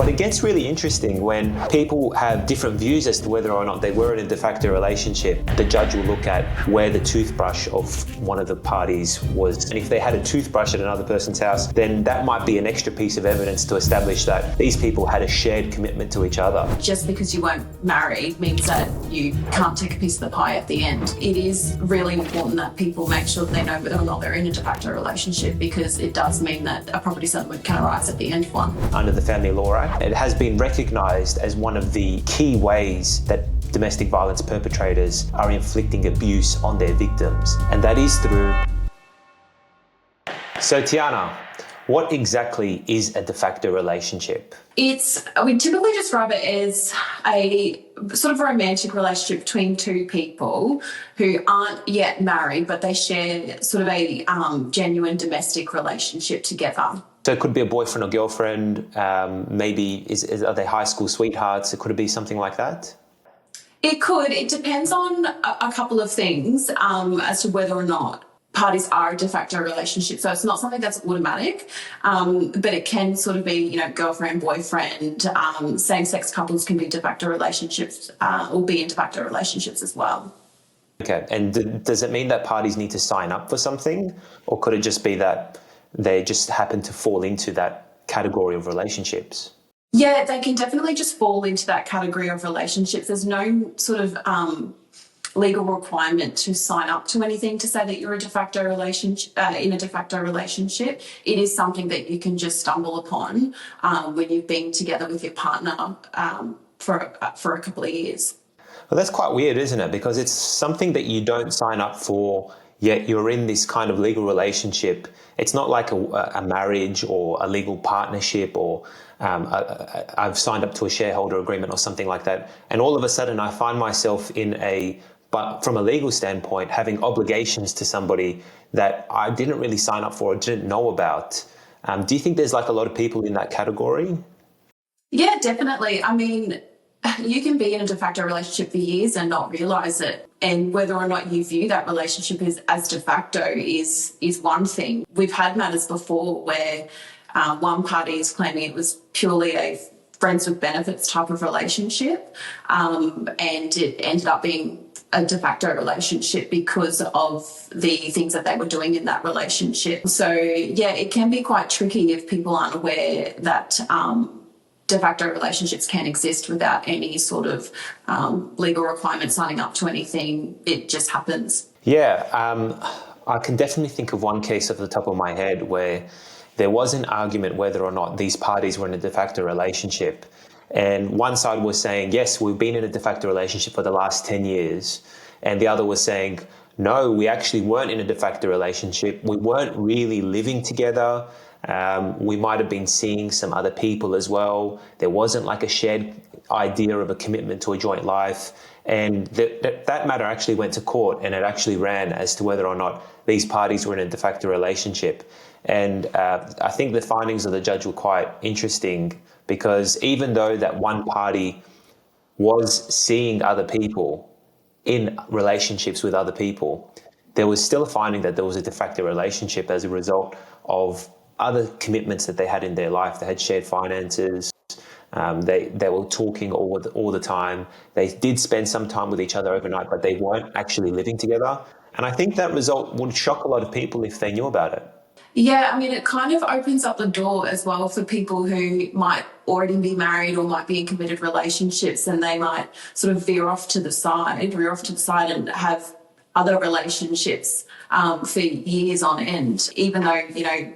But it gets really interesting when people have different views as to whether or not they were in a de facto relationship. The judge will look at where the toothbrush of one of the parties was. And if they had a toothbrush at another person's house, then that might be an extra piece of evidence to establish that these people had a shared commitment to each other. Just because you weren't married means that you can't take a piece of the pie at the end. It is really important that people make sure that they know whether or not they're in a de facto relationship, because it does mean that a property settlement can arise at the end of one. Under the Family Law Act, it has been recognised as one of the key ways that domestic violence perpetrators are inflicting abuse on their victims, and that is through... So Tiana, what exactly is a de facto relationship? We typically describe it as a sort of romantic relationship between two people who aren't yet married, but they share sort of a genuine domestic relationship together. So it could be a boyfriend or girlfriend, maybe are they high school sweethearts? Could it be something like that? It could. It depends on a couple of things as to whether or not parties are a de facto relationship. So it's not something that's automatic, but it can sort of be, girlfriend, boyfriend. Same-sex couples can be de facto relationships or be in de facto relationships as well. Okay. And does it mean that parties need to sign up for something, or could it just be that they just happen to fall into that category of relationships? Yeah, they can definitely just fall into that category of relationships. There's no sort of legal requirement to sign up to anything to say that you're a de facto relationship in a de facto relationship. It is something that you can just stumble upon when you've been together with your partner for a couple of years. Well, that's quite weird, isn't it? Because it's something that you don't sign up for, yet you're in this kind of legal relationship. It's not like a marriage or a legal partnership, or I've signed up to a shareholder agreement or something like that. And all of a sudden I find myself but from a legal standpoint, having obligations to somebody that I didn't really sign up for or didn't know about. Do you think there's like a lot of people in that category? Yeah, definitely. I mean, you can be in a de facto relationship for years and not realise it. And whether or not you view that relationship as de facto is one thing. We've had matters before where one party is claiming it was purely a friends with benefits type of relationship, and it ended up being a de facto relationship because of the things that they were doing in that relationship. So, yeah, it can be quite tricky if people aren't aware that de facto relationships can exist without any sort of legal requirement signing up to anything. It just happens. Yeah, I can definitely think of one case off the top of my head where there was an argument whether or not these parties were in a de facto relationship. And one side was saying, yes, we've been in a de facto relationship for the last 10 years. And the other was saying, no, we actually weren't in a de facto relationship. We weren't really living together. We might have been seeing some other people as well. There wasn't like a shared idea of a commitment to a joint life. And that matter actually went to court, and it actually ran as to whether or not these parties were in a de facto relationship. And I think the findings of the judge were quite interesting, because even though that one party was seeing other people in relationships with other people, there was still a finding that there was a de facto relationship as a result of other commitments that they had in their life. They had shared finances. They were talking all the time. They did spend some time with each other overnight, but they weren't actually living together. And I think that result would shock a lot of people if they knew about it. Yeah, I mean, it kind of opens up the door as well for people who might already be married or might be in committed relationships, and they might sort of veer off to the side and have other relationships for years on end, even though,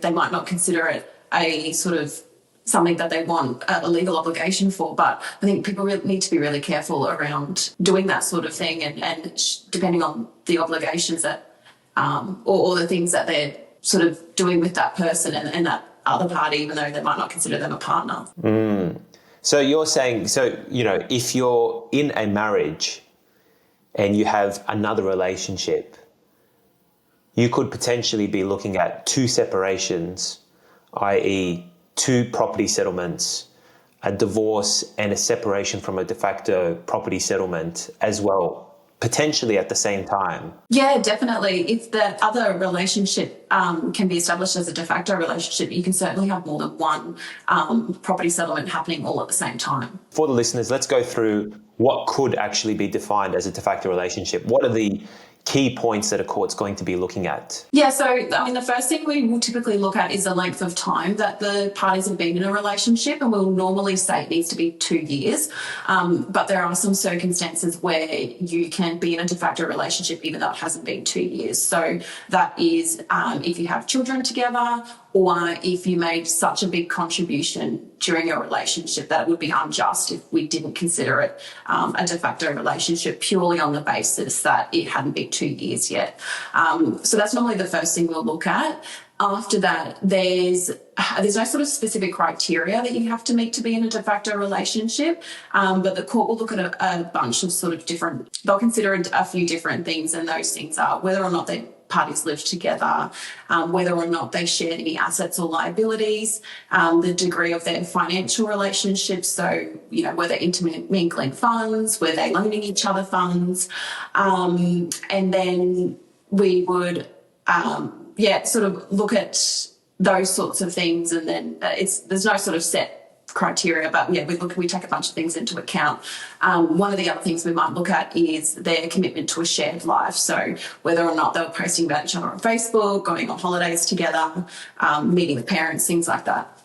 they might not consider it a sort of something that they want a legal obligation for. But I think people need to be really careful around doing that sort of thing, and depending on the obligations that or the things that they're sort of doing with that person and that other party, even though they might not consider them a partner. So you're saying, if you're in a marriage and you have another relationship, you could potentially be looking at two separations, i.e. two property settlements, a divorce and a separation from a de facto property settlement as well. potentially at the same time. Yeah, definitely. If the other relationship can be established as a de facto relationship, you can certainly have more than one property settlement happening all at the same time. For the listeners, let's go through what could actually be defined as a de facto relationship. What are the key points that a court's going to be looking at? Yeah, so I mean, the first thing we will typically look at is the length of time that the parties have been in a relationship, and we'll normally say it needs to be 2 years. But there are some circumstances where you can be in a de facto relationship even though it hasn't been 2 years. So that is if you have children together, or if you made such a big contribution during your relationship that it would be unjust if we didn't consider it a de facto relationship purely on the basis that it hadn't been 2 years yet. So that's normally the first thing we'll look at. After that, there's no sort of specific criteria that you have to meet to be in a de facto relationship, but the court will look at a bunch of sort of different, they'll consider a few different things, and those things are whether or not they parties live together, whether or not they shared any assets or liabilities, the degree of their financial relationships. So, you know, were they intermingling funds, were they loaning each other funds? And then we would, sort of look at those sorts of things. And then there's no sort of set criteria, but yeah, we take a bunch of things into account. One of the other things we might look at is their commitment to a shared life. So whether or not they were posting about each other on Facebook, going on holidays together, meeting with parents, things like that.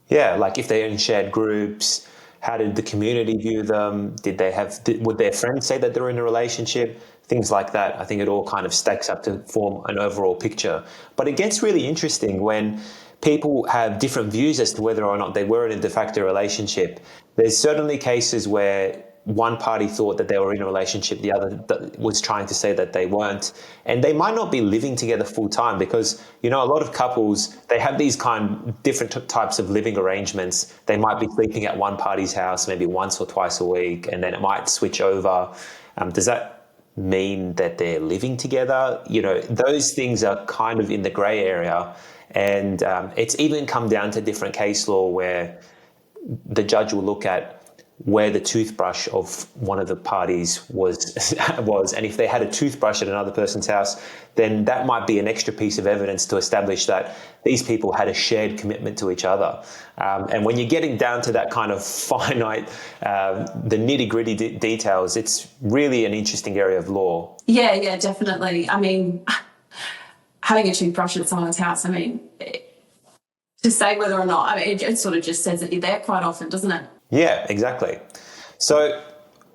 Yeah, like if they're in shared groups, how did the community view them? Would their friends say that they're in a relationship? Things like that. I think it all kind of stacks up to form an overall picture. But it gets really interesting when people have different views as to whether or not they were in a de facto relationship. There's certainly cases where one party thought that they were in a relationship, the other was trying to say that they weren't. And they might not be living together full time because, you know, a lot of couples, they have these different types of living arrangements. They might be sleeping at one party's house maybe once or twice a week, and then it might switch over. Does that mean that they're living together? You know, those things are kind of in the grey area. And it's even come down to different case law where the judge will look at where the toothbrush of one of the parties was, and if they had a toothbrush at another person's house, then that might be an extra piece of evidence to establish that these people had a shared commitment to each other. And when you're getting down to that kind of finite, the nitty-gritty details, it's really an interesting area of law. Yeah, definitely. I mean, having a toothbrush at someone's house, I mean, to say whether or not, I mean, it sort of just says that you're there quite often, doesn't it? Yeah, exactly. So,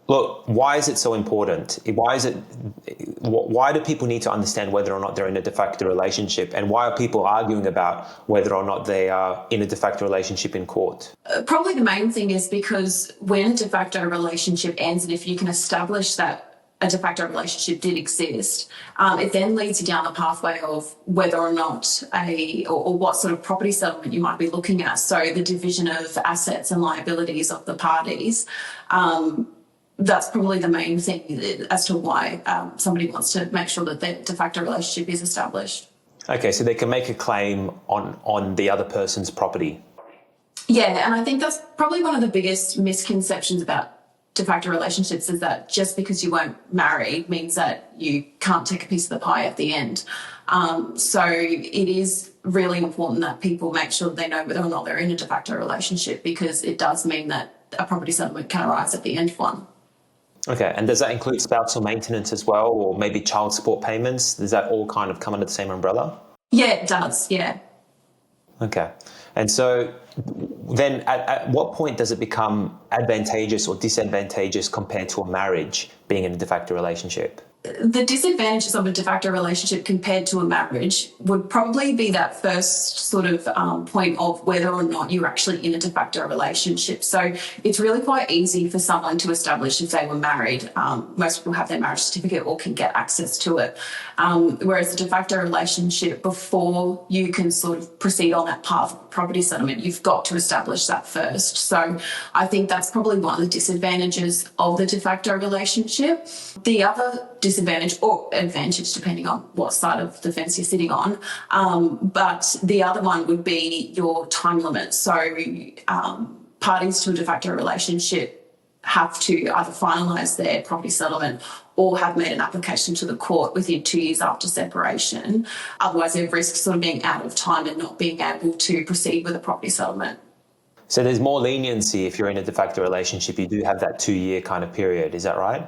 look, why is it so important? Why do people need to understand whether or not they're in a de facto relationship? And why are people arguing about whether or not they are in a de facto relationship in court? Probably the main thing is because when a de facto relationship ends, and if you can establish that a de facto relationship did exist, it then leads you down the pathway of whether or not or what sort of property settlement you might be looking at. So the division of assets and liabilities of the parties. That's probably the main thing as to why somebody wants to make sure that their de facto relationship is established. Okay, so they can make a claim on the other person's property. Yeah, and I think that's probably one of the biggest misconceptions about de facto relationships is that just because you weren't married means that you can't take a piece of the pie at the end. So it is really important that people make sure they know whether or not they're in a de facto relationship, because it does mean that a property settlement can arise at the end of one. Okay, and does that include spousal maintenance as well, or maybe child support payments? Does that all kind of come under the same umbrella? Yeah, it does, yeah. Okay. And so then at what point does it become advantageous or disadvantageous compared to a marriage being in a de facto relationship? The disadvantages of a de facto relationship compared to a marriage would probably be that first sort of point of whether or not you're actually in a de facto relationship. So it's really quite easy for someone to establish if they were married. Most people have their marriage certificate or can get access to it. Whereas a de facto relationship, before you can sort of proceed on that path of property settlement, you've got to establish that first. So I think that's probably one of the disadvantages of the de facto relationship. The other disadvantage or advantage, depending on what side of the fence you're sitting on. But the other one would be your time limit. So parties to a de facto relationship have to either finalise their property settlement or have made an application to the court within 2 years after separation. Otherwise, they risk sort of being out of time and not being able to proceed with a property settlement. So there's more leniency if you're in a de facto relationship. You do have that 2-year kind of period. Is that right?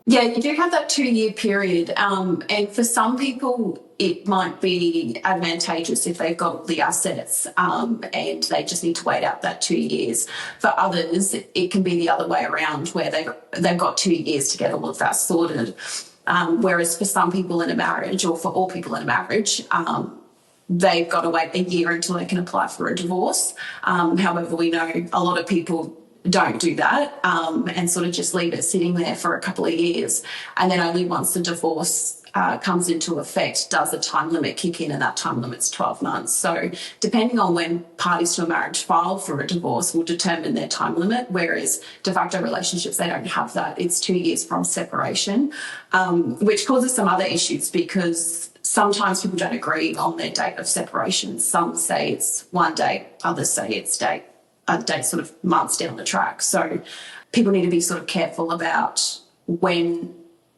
Yeah, you do have that 2-year period. And for some people, it might be advantageous if they've got the assets and they just need to wait out that 2 years. For others, it can be the other way around where they've got 2 years to get all of that sorted. Whereas for some people in a marriage, or for all people in a marriage, they've got to wait a year until they can apply for a divorce. However, we know a lot of people don't do that and sort of just leave it sitting there for a couple of years. And then only once the divorce comes into effect does a time limit kick in, and that time limit's 12 months. So depending on when parties to a marriage file for a divorce will determine their time limit, whereas de facto relationships, they don't have that. It's 2 years from separation, which causes some other issues because sometimes people don't agree on their date of separation. Some say it's one date, others say it's date sort of months down the track. So people need to be sort of careful about when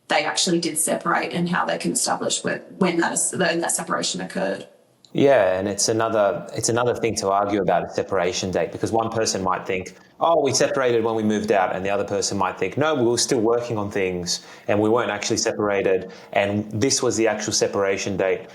they actually did separate and how they can establish when that separation occurred. Yeah, and it's another thing to argue about a separation date, because one person might think, oh, we separated when we moved out, and the other person might think, no, we were still working on things and we weren't actually separated, and this was the actual separation date.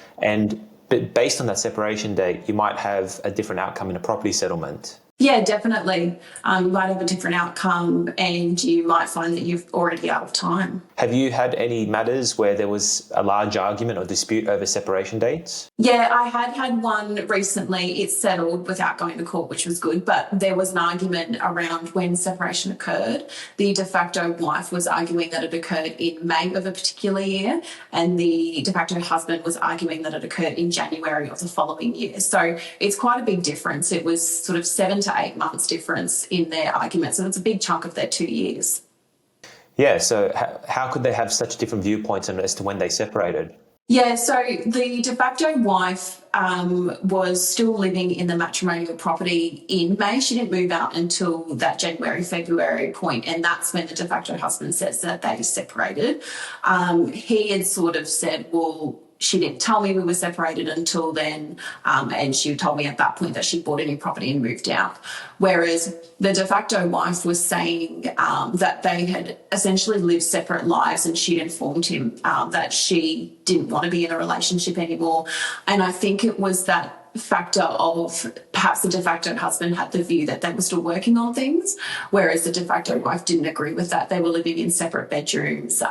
But based on that separation date, you might have a different outcome in a property settlement. Yeah, definitely. You might have a different outcome and you might find that you're already out of time. Have you had any matters where there was a large argument or dispute over separation dates? Yeah, I had one recently. It settled without going to court, which was good, but there was an argument around when separation occurred. The de facto wife was arguing that it occurred in May of a particular year, and the de facto husband was arguing that it occurred in January of the following year. So it's quite a big difference. It was sort of 7 to 8 months difference in their arguments, and it's a big chunk of their 2 years. Yeah, so how could they have such different viewpoints as to when they separated? Yeah, so the de facto wife was still living in the matrimonial property in May. She didn't move out until that January, February point, and that's when the de facto husband says that they separated. He had sort of said, well, she didn't tell me we were separated until then, and she told me at that point that she bought a new property and moved out. Whereas the de facto wife was saying that they had essentially lived separate lives, and she'd informed him that she didn't want to be in a relationship anymore. And I think it was that factor of perhaps the de facto husband had the view that they were still working on things, whereas the de facto wife didn't agree with that. They were living in separate bedrooms.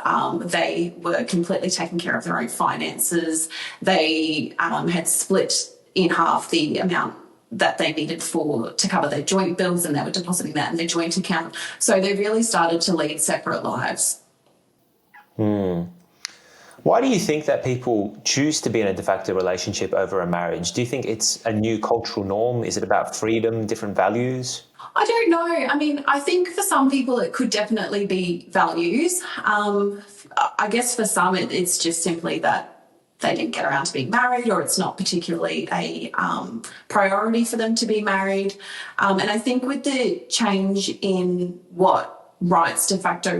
They were completely taking care of their own finances. They had split in half the amount that they needed to cover their joint bills, and they were depositing that in their joint account. So they really started to lead separate lives. Why do you think that people choose to be in a de facto relationship over a marriage? Do you think it's a new cultural norm? Is it about freedom, different values? I don't know. I mean, I think for some people it could definitely be values. I guess for some it's just simply that they didn't get around to being married, or it's not particularly a priority for them to be married. And I think with the change in what rights de facto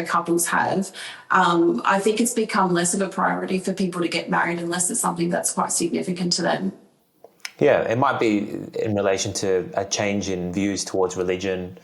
couples have, I think it's become less of a priority for people to get married unless it's something that's quite significant to them. Yeah, it might be in relation to a change in views towards religion.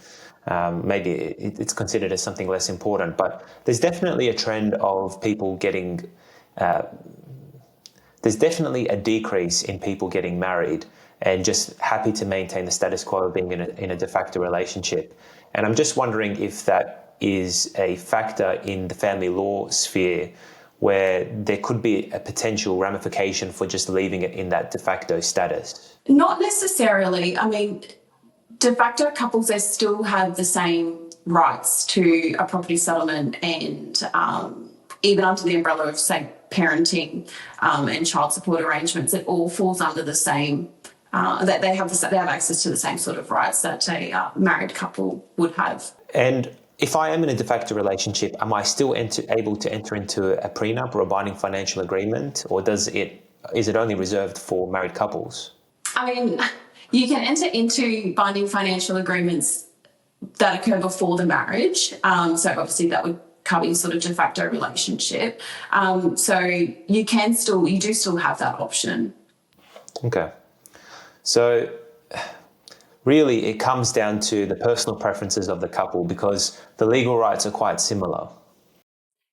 Maybe it's considered as something less important, but there's definitely a trend of people getting, there's definitely a decrease in people getting married and just happy to maintain the status quo of being in a de facto relationship. And I'm just wondering if that is a factor in the family law sphere where there could be a potential ramification for just leaving it in that de facto status. Not necessarily. I mean, de facto couples, they still have the same rights to a property settlement, and even under the umbrella of, say, parenting and child support arrangements, it all falls under the same. That they have access to the same sort of rights that a married couple would have. And if I am in a de facto relationship, am I still able to enter into a prenup or a binding financial agreement, or is it only reserved for married couples? I mean, you can enter into binding financial agreements that occur before the marriage. So obviously that would cover your sort of de facto relationship. So you do still have that option. Okay. So really it comes down to the personal preferences of the couple because the legal rights are quite similar.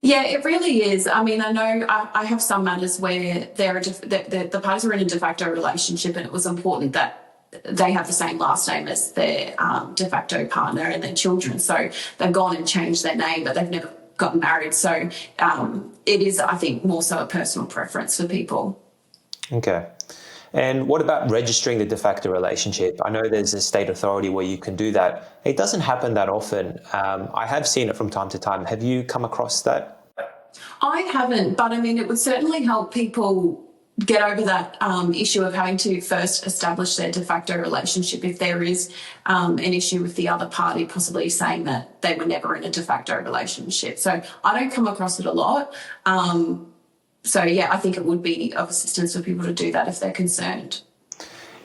Yeah, it really is. I mean, I know I have some matters where the parties are in a de facto relationship, and it was important that they have the same last name as their de facto partner and their children. So they've gone and changed their name, but they've never gotten married. So it is, I think, more so a personal preference for people. Okay. And what about registering the de facto relationship? I know there's a state authority where you can do that. It doesn't happen that often. I have seen it from time to time. Have you come across that? I haven't, but I mean, it would certainly help people get over that issue of having to first establish their de facto relationship if there is an issue with the other party possibly saying that they were never in a de facto relationship. So I don't come across it a lot. So, yeah, I think it would be of assistance for people to do that if they're concerned.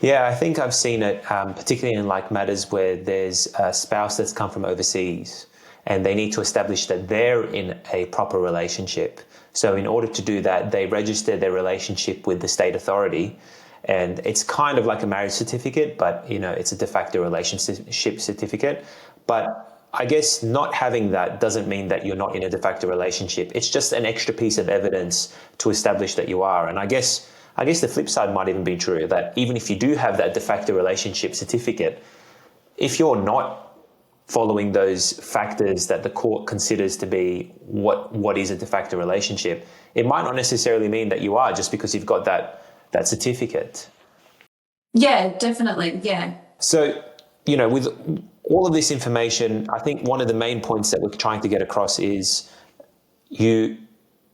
Yeah, I think I've seen it, particularly in like matters where there's a spouse that's come from overseas and they need to establish that they're in a proper relationship. So in order to do that, they register their relationship with the state authority, and it's kind of like a marriage certificate, but it's a de facto relationship certificate. But I guess not having that doesn't mean that you're not in a de facto relationship. It's just an extra piece of evidence to establish that you are. And I guess the flip side might even be true, that even if you do have that de facto relationship certificate, if you're not following those factors that the court considers to be what is a de facto relationship, it might not necessarily mean that you are just because you've got that certificate. Yeah, definitely. Yeah. So, with all of this information, I think one of the main points that we're trying to get across is you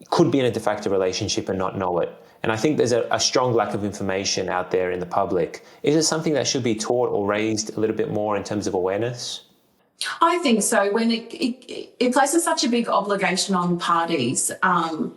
could be in a de facto relationship and not know it. And I think there's a strong lack of information out there in the public. Is it something that should be taught or raised a little bit more in terms of awareness? I think so. When it places such a big obligation on parties, and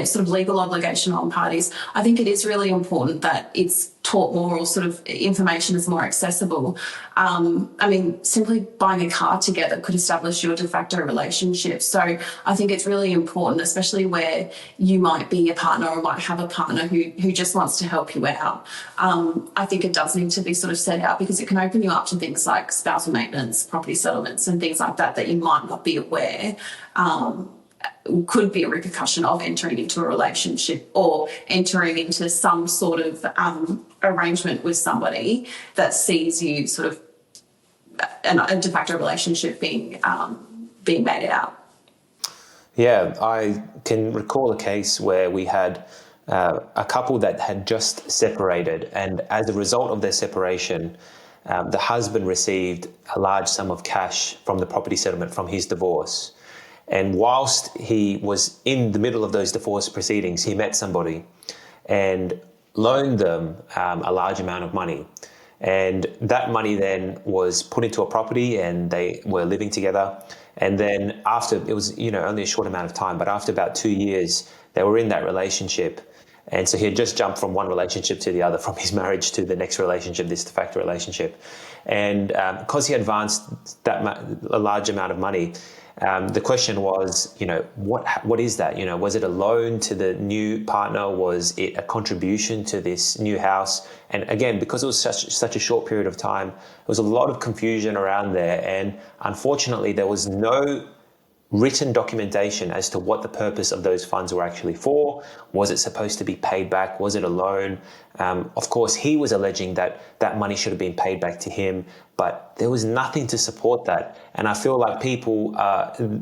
sort of legal obligation on parties, I think it is really important that it's taught more, or sort of information is more accessible. I mean, simply buying a car together could establish your de facto relationship. So I think it's really important, especially where you might be a partner or might have a partner who just wants to help you out. I think it does need to be sort of set out because it can open you up to things like spousal maintenance, property settlements and things like that you might not be aware could be a repercussion of entering into a relationship or entering into some sort of arrangement with somebody that sees you sort of a de facto relationship being made out. Yeah, I can recall a case where we had a couple that had just separated, and as a result of their separation, the husband received a large sum of cash from the property settlement from his divorce. And whilst he was in the middle of those divorce proceedings, he met somebody and loaned them a large amount of money. And that money then was put into a property and they were living together. And then after, it was only a short amount of time, but after about 2 years, they were in that relationship. And so he had just jumped from one relationship to the other, from his marriage to the next relationship, this de facto relationship. And because he advanced a large amount of money, the question was, what is that? Was it a loan to the new partner? Was it a contribution to this new house? And again, because it was such a short period of time, there was a lot of confusion around there. And unfortunately, there was no written documentation as to what the purpose of those funds were actually for. Was it supposed to be paid back? Was it a loan? Of course, he was alleging that that money should have been paid back to him, but there was nothing to support that. And I feel like people,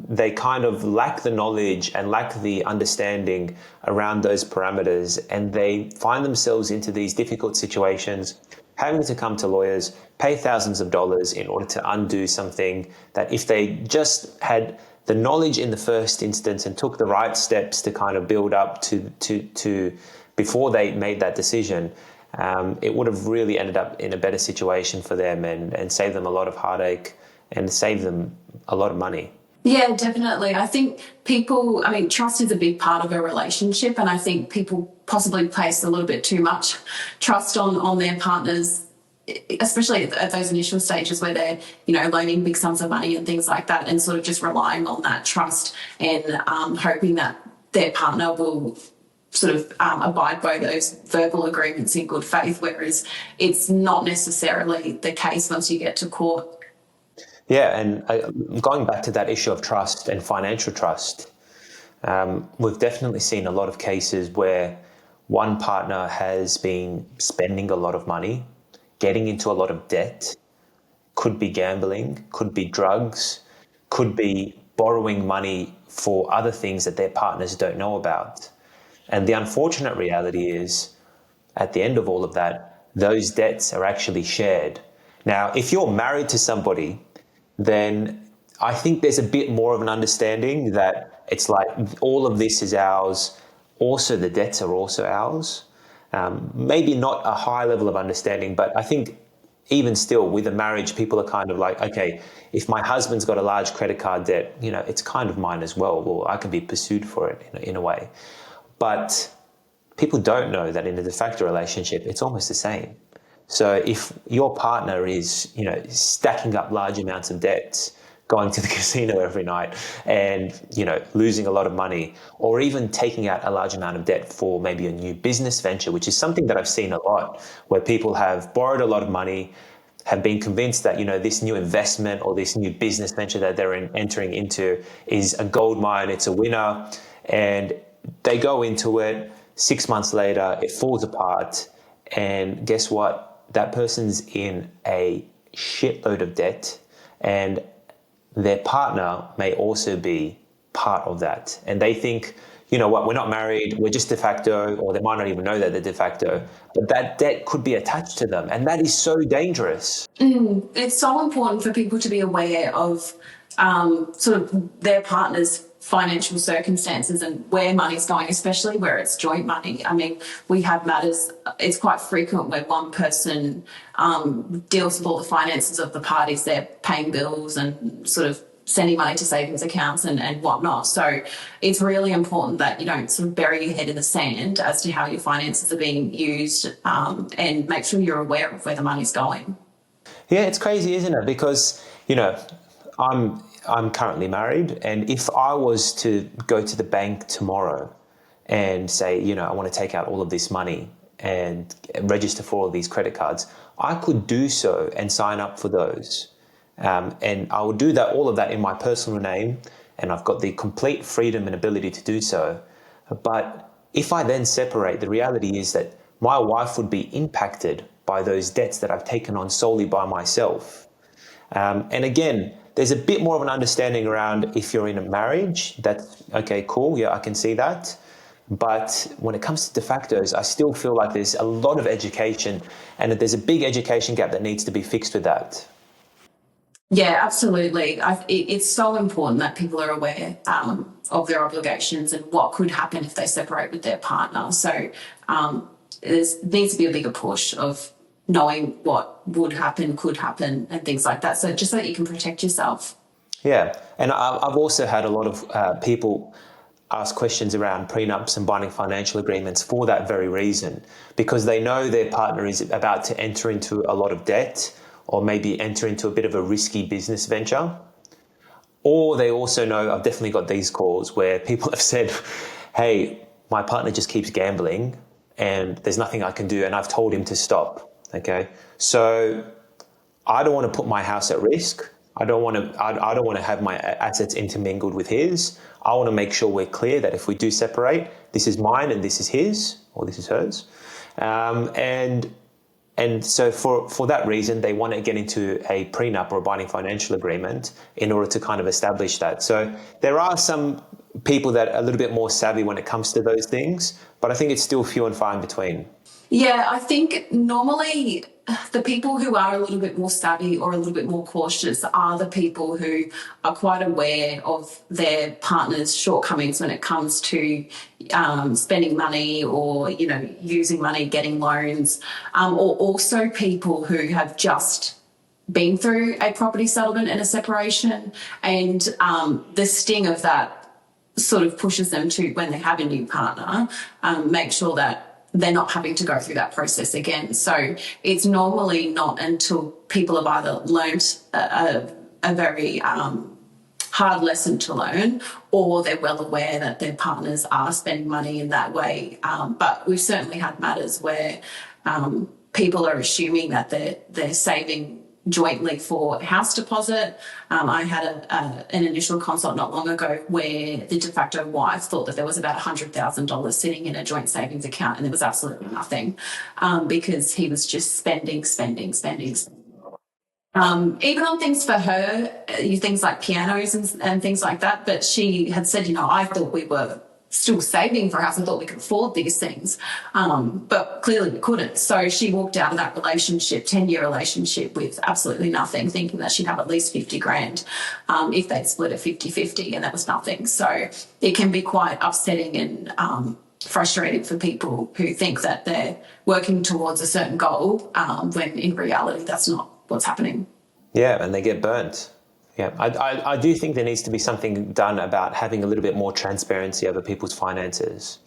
they kind of lack the knowledge and lack the understanding around those parameters, and they find themselves into these difficult situations, having to come to lawyers, pay thousands of dollars in order to undo something that if they just had the knowledge in the first instance and took the right steps to kind of build up to before they made that decision, it would have really ended up in a better situation for them and saved them a lot of heartache and saved them a lot of money. Yeah, definitely. I think trust is a big part of a relationship, and I think people possibly place a little bit too much trust on their partner's especially at those initial stages where they're, loaning big sums of money and things like that, and sort of just relying on that trust and hoping that their partner will sort of abide by those verbal agreements in good faith, whereas it's not necessarily the case once you get to court. Yeah, and going back to that issue of trust and financial trust, we've definitely seen a lot of cases where one partner has been spending a lot of money, getting into a lot of debt, could be gambling, could be drugs, could be borrowing money for other things that their partners don't know about. And the unfortunate reality is, at the end of all of that, those debts are actually shared. Now, if you're married to somebody, then I think there's a bit more of an understanding that it's like all of this is ours, also the debts are also ours. Maybe not a high level of understanding, but I think even still with a marriage, people are kind of like, okay, if my husband's got a large credit card debt, it's kind of mine as well. Well, I can be pursued for it in a way. But people don't know that in a de facto relationship, it's almost the same. So if your partner is, stacking up large amounts of debts, going to the casino every night and, losing a lot of money, or even taking out a large amount of debt for maybe a new business venture, which is something that I've seen a lot, where people have borrowed a lot of money, have been convinced that, this new investment or this new business venture that they're entering into is a gold mine, it's a winner, and they go into it. 6 months later, it falls apart. And guess what? That person's in a shitload of debt, and their partner may also be part of that. And they think, you know what, we're not married, we're just de facto, or they might not even know that they're de facto, but that debt could be attached to them. And that is so dangerous. It's so important for people to be aware of sort of their partner's financial circumstances and where money's going, especially where it's joint money. I mean, we have matters, it's quite frequent where one person deals with all the finances of the parties. They're paying bills and sort of sending money to savings accounts and whatnot. So it's really important that you don't sort of bury your head in the sand as to how your finances are being used, and make sure you're aware of where the money's going. Yeah, it's crazy, isn't it? Because, I'm currently married, and if I was to go to the bank tomorrow and say, I want to take out all of this money and register for all of these credit cards, I could do so and sign up for those. And I would do that, all of that in my personal name, and I've got the complete freedom and ability to do so. But if I then separate, the reality is that my wife would be impacted by those debts that I've taken on solely by myself. And again, there's a bit more of an understanding around if you're in a marriage, that's okay, cool, yeah, I can see that. But when it comes to de factos, I still feel like there's a lot of education and that there's a big education gap that needs to be fixed with that. Yeah, absolutely. It's so important that people are aware of their obligations and what could happen if they separate with their partner. So there needs to be a bigger push of knowing what would happen, could happen, and things like that. So just so that you can protect yourself. Yeah, and I've also had a lot of people ask questions around prenups and binding financial agreements for that very reason, because they know their partner is about to enter into a lot of debt or maybe enter into a bit of a risky business venture. Or they also know, I've definitely got these calls where people have said, hey, my partner just keeps gambling and there's nothing I can do, and I've told him to stop. Okay, so I don't want to put my house at risk. I don't want to have my assets intermingled with his. I want to make sure we're clear that if we do separate, this is mine and this is his, or this is hers. And so for that reason, they want to get into a prenup or a binding financial agreement in order to kind of establish that. So there are some people that are a little bit more savvy when it comes to those things, but I think it's still few and far in between. Yeah, I think normally the people who are a little bit more savvy or a little bit more cautious are the people who are quite aware of their partner's shortcomings when it comes to spending money or, using money, getting loans, or also people who have just been through a property settlement and a separation, and the sting of that sort of pushes them to, when they have a new partner, make sure that they're not having to go through that process again. So it's normally not until people have either learnt a very hard lesson to learn, or they're well aware that their partners are spending money in that way. But we've certainly had matters where people are assuming that they're saving jointly for house deposit. I had an initial consult not long ago where the de facto wife thought that there was about $100,000 sitting in a joint savings account, and there was absolutely nothing, because he was just spending. Even on things for her, things like pianos and things like that. But she had said, I thought we were still saving for a house. I thought we could afford these things. But clearly we couldn't. So she walked out of that relationship, 10-year relationship, with absolutely nothing, thinking that she'd have at least 50 grand if they'd split it 50-50, and that was nothing. So it can be quite upsetting and frustrating for people who think that they're working towards a certain goal, when in reality that's not what's happening. Yeah, and they get burnt. Yeah, I do think there needs to be something done about having a little bit more transparency over people's finances,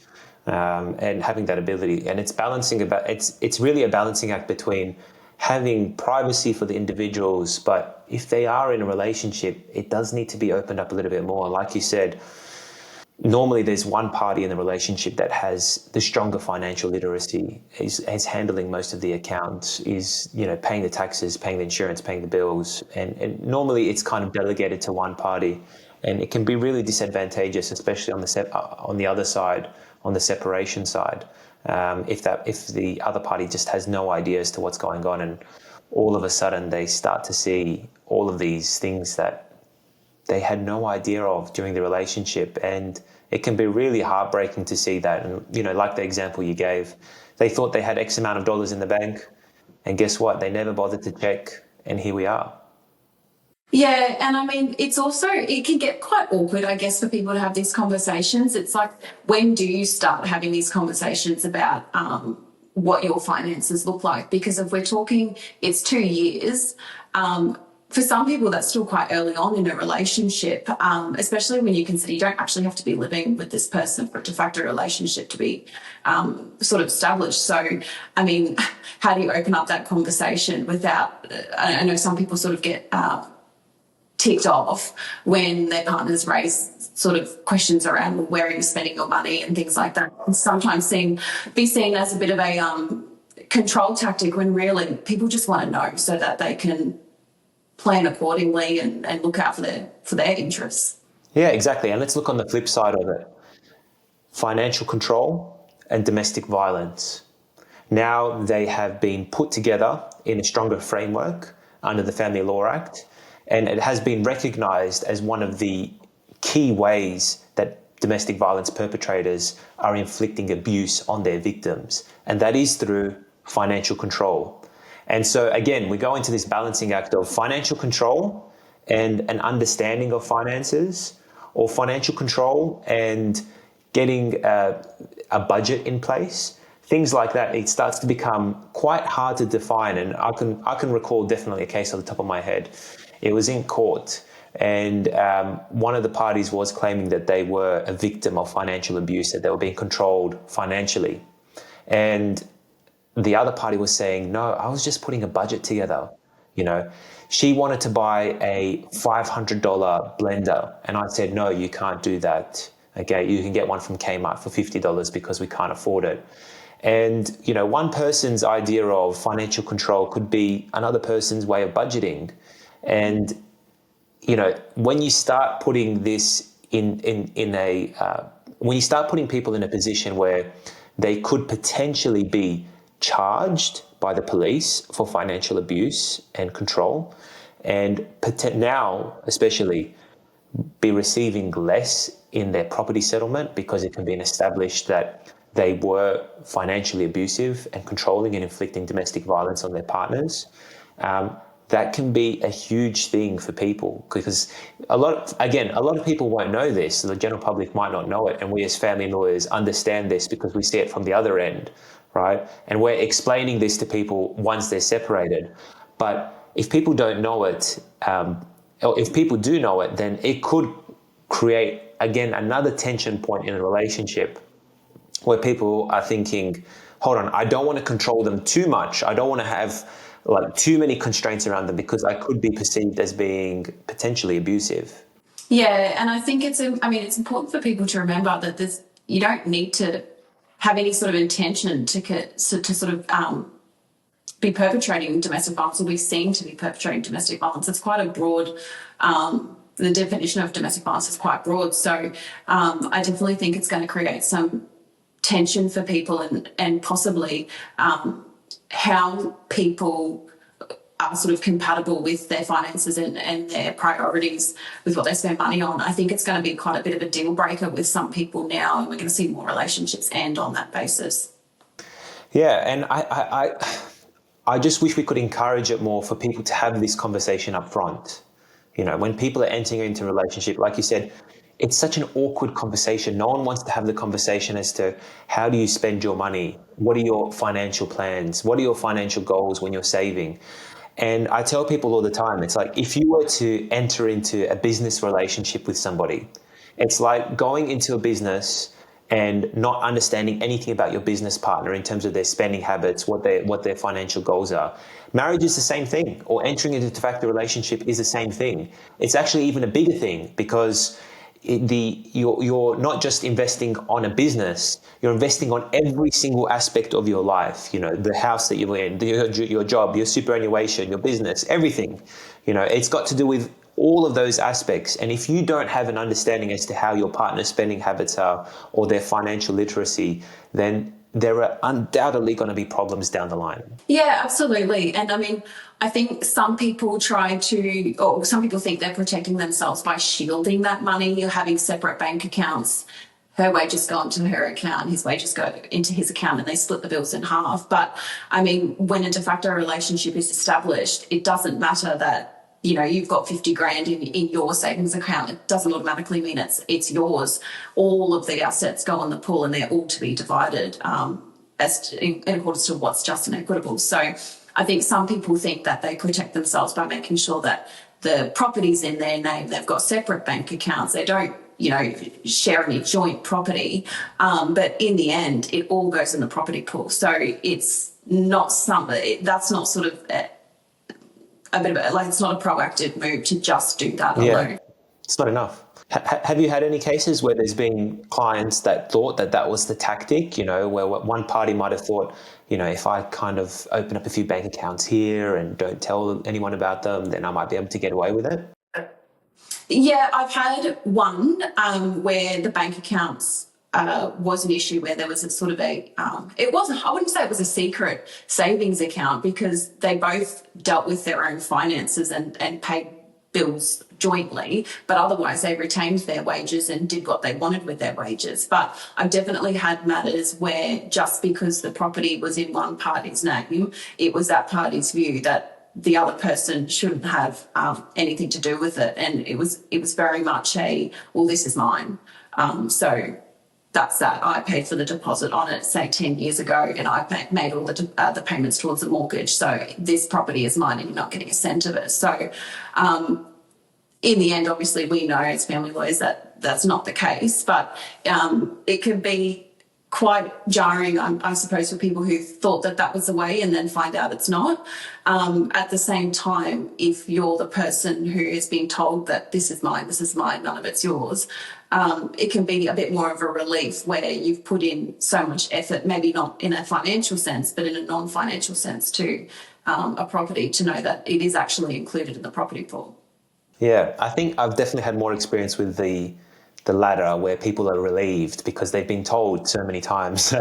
and having that ability. And it's really a balancing act between having privacy for the individuals, but if they are in a relationship, it does need to be opened up a little bit more. Like you said, normally there's one party in the relationship that has the stronger financial literacy, is handling most of the accounts, is paying the taxes, paying the insurance, paying the bills, and normally it's kind of delegated to one party, and it can be really disadvantageous, especially on the other side, on the separation side, if the other party just has no idea as to what's going on, and all of a sudden they start to see all of these things that they had no idea of during the relationship. And it can be really heartbreaking to see that. And, like the example you gave, they thought they had X amount of dollars in the bank, and guess what? They never bothered to check, and here we are. Yeah, and I mean, it can get quite awkward, I guess, for people to have these conversations. It's like, when do you start having these conversations about what your finances look like? Because if we're talking, it's 2 years, for some people, that's still quite early on in a relationship, especially when you consider you don't actually have to be living with this person for a de facto relationship to be sort of established. So, I mean, how do you open up that conversation without, I know some people sort of get ticked off when their partners raise sort of questions around, well, where are you spending your money and things like that. And sometimes be seen as a bit of a control tactic, when really people just want to know so that they can plan accordingly and look out for their interests. Yeah, exactly. And let's look on the flip side of it. Financial control and domestic violence. Now they have been put together in a stronger framework under the Family Law Act, and it has been recognised as one of the key ways that domestic violence perpetrators are inflicting abuse on their victims, and that is through financial control. And so, again, we go into this balancing act of financial control and an understanding of finances, or financial control and getting a budget in place. Things like that, it starts to become quite hard to define. And I can recall definitely a case off the top of my head. It was in court, and one of the parties was claiming that they were a victim of financial abuse, that they were being controlled financially. And the other party was saying, no, I was just putting a budget together. She wanted to buy a $500 blender, and I said, no, you can't do that. Okay, you can get one from Kmart for $50 because we can't afford it. And, one person's idea of financial control could be another person's way of budgeting. And, when you start putting this when you start putting people in a position where they could potentially be charged by the police for financial abuse and control, and now especially be receiving less in their property settlement because it can be established that they were financially abusive and controlling and inflicting domestic violence on their partners. That can be a huge thing for people, because a lot of people won't know this. The general public might not know it, and we as family lawyers understand this because we see it from the other end, right? And we're explaining this to people once they're separated. But if people don't know it, or if people do know it, then it could create, again, another tension point in a relationship where people are thinking, hold on, I don't want to control them too much. I don't want to have like too many constraints around them because I could be perceived as being potentially abusive. Yeah, and I think it's important for people to remember that you don't need to have any sort of intention to sort of be perpetrating domestic violence or be seen to be perpetrating domestic violence. It's quite a broad, the definition of domestic violence is quite broad. So I definitely think it's going to create some tension for people and possibly how people are sort of compatible with their finances and their priorities with what they spend money on. I think it's going to be quite a bit of a deal breaker with some people now, and we're going to see more relationships end on that basis. Yeah, and I just wish we could encourage it more for people to have this conversation up front. You know, when people are entering into a relationship, like you said, it's such an awkward conversation. No one wants to have the conversation as to how do you spend your money? What are your financial plans? What are your financial goals when you're saving? And I tell people all the time, it's like if you were to enter into a business relationship with somebody, it's like going into a business and not understanding anything about your business partner in terms of their spending habits, what their financial goals are. Marriage is the same thing, or entering into a de facto relationship is the same thing. It's actually even a bigger thing because you're not just investing on a business, you're investing on every single aspect of your life. You know, the house that you're in, your job, your superannuation, your business, everything. You know, it's got to do with all of those aspects. And if you don't have an understanding as to how your partner's spending habits are or their financial literacy, then there are undoubtedly going to be problems down the line. Yeah, absolutely. And I mean, I think some people some people think they're protecting themselves by shielding that money. You're having separate bank accounts. Her wages go into her account, his wages go into his account, and they split the bills in half. But I mean, when a de facto relationship is established, it doesn't matter that, you know, you've got 50 grand in your savings account. It doesn't automatically mean it's yours. All of the assets go in the pool and they're all to be divided in accordance to what's just and equitable. So I think some people think that they protect themselves by making sure that the property's in their name. They've got separate bank accounts. They don't, you know, share any joint property. But in the end, it all goes in the property pool. So it's not that's not sort of a bit of a, like, it's not a proactive move to just do that alone. It's not enough. Have you had any cases where there's been clients that thought that was the tactic, you know, where one party might have thought, you know, if I kind of open up a few bank accounts here and don't tell anyone about them, then I might be able to get away with it? Yeah, I've had one where the bank accounts was an issue, where there was a sort of I wouldn't say it was a secret savings account, because they both dealt with their own finances and paid bills jointly, but otherwise they retained their wages and did what they wanted with their wages. But I've definitely had matters where just because the property was in one party's name, it was that party's view that the other person shouldn't have anything to do with it, and it was very much well, this is mine. So that's that. I paid for the deposit on it, say 10 years ago, and I made all the payments towards the mortgage. So this property is mine, and you're not getting a cent of it. So in the end, obviously, we know as family lawyers that that's not the case, but it can be quite jarring, I suppose, for people who thought that was the way and then find out it's not. At the same time, if you're the person who is being told that this is mine, none of it's yours, it can be a bit more of a relief where you've put in so much effort, maybe not in a financial sense, but in a non-financial sense to a property, to know that it is actually included in the property pool. Yeah, I think I've definitely had more experience with the latter, where people are relieved because they've been told so many times,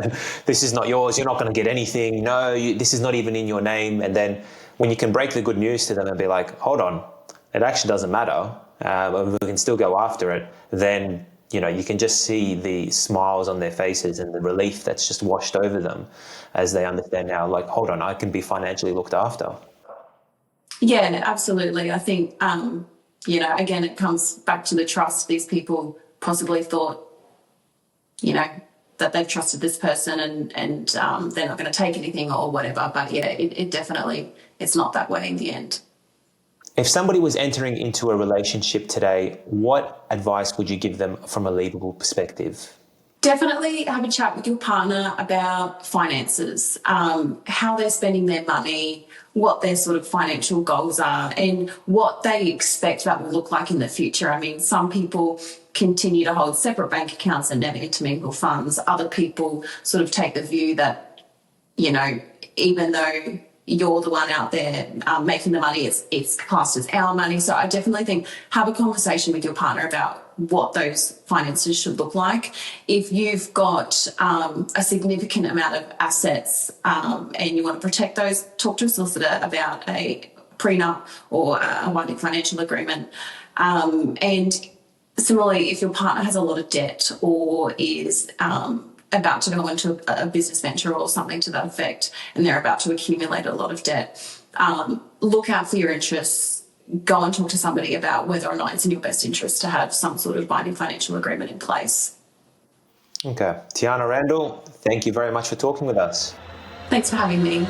this is not yours, you're not going to get anything, no, this is not even in your name. And then when you can break the good news to them and be like, hold on, it actually doesn't matter, we can still go after it, then, you know, you can just see the smiles on their faces and the relief that's just washed over them as they understand now, like, hold on, I can be financially looked after. Yeah, absolutely. I think, you know, again, it comes back to the trust. These people possibly thought, you know, that they've trusted this person and they're not going to take anything or whatever. But yeah, it definitely, it's not that way in the end. If somebody was entering into a relationship today, what advice would you give them from a legal perspective? Definitely have a chat with your partner about finances, how they're spending their money, what their sort of financial goals are, and what they expect that will look like in the future. I mean, some people continue to hold separate bank accounts and never intermingle funds. Other people sort of take the view that, you know, even though you're the one out there making the money, it's classed as our money. So I definitely think have a conversation with your partner about what those finances should look like. If you've got a significant amount of assets and you want to protect those, talk to a solicitor about a prenup or a binding financial agreement. And similarly, if your partner has a lot of debt or is about to go into a business venture or something to that effect, and they're about to accumulate a lot of debt, look out for your interests. Go and talk to somebody about whether or not it's in your best interest to have some sort of binding financial agreement in place. Okay. Tiana Randall, thank you very much for talking with us. Thanks for having me.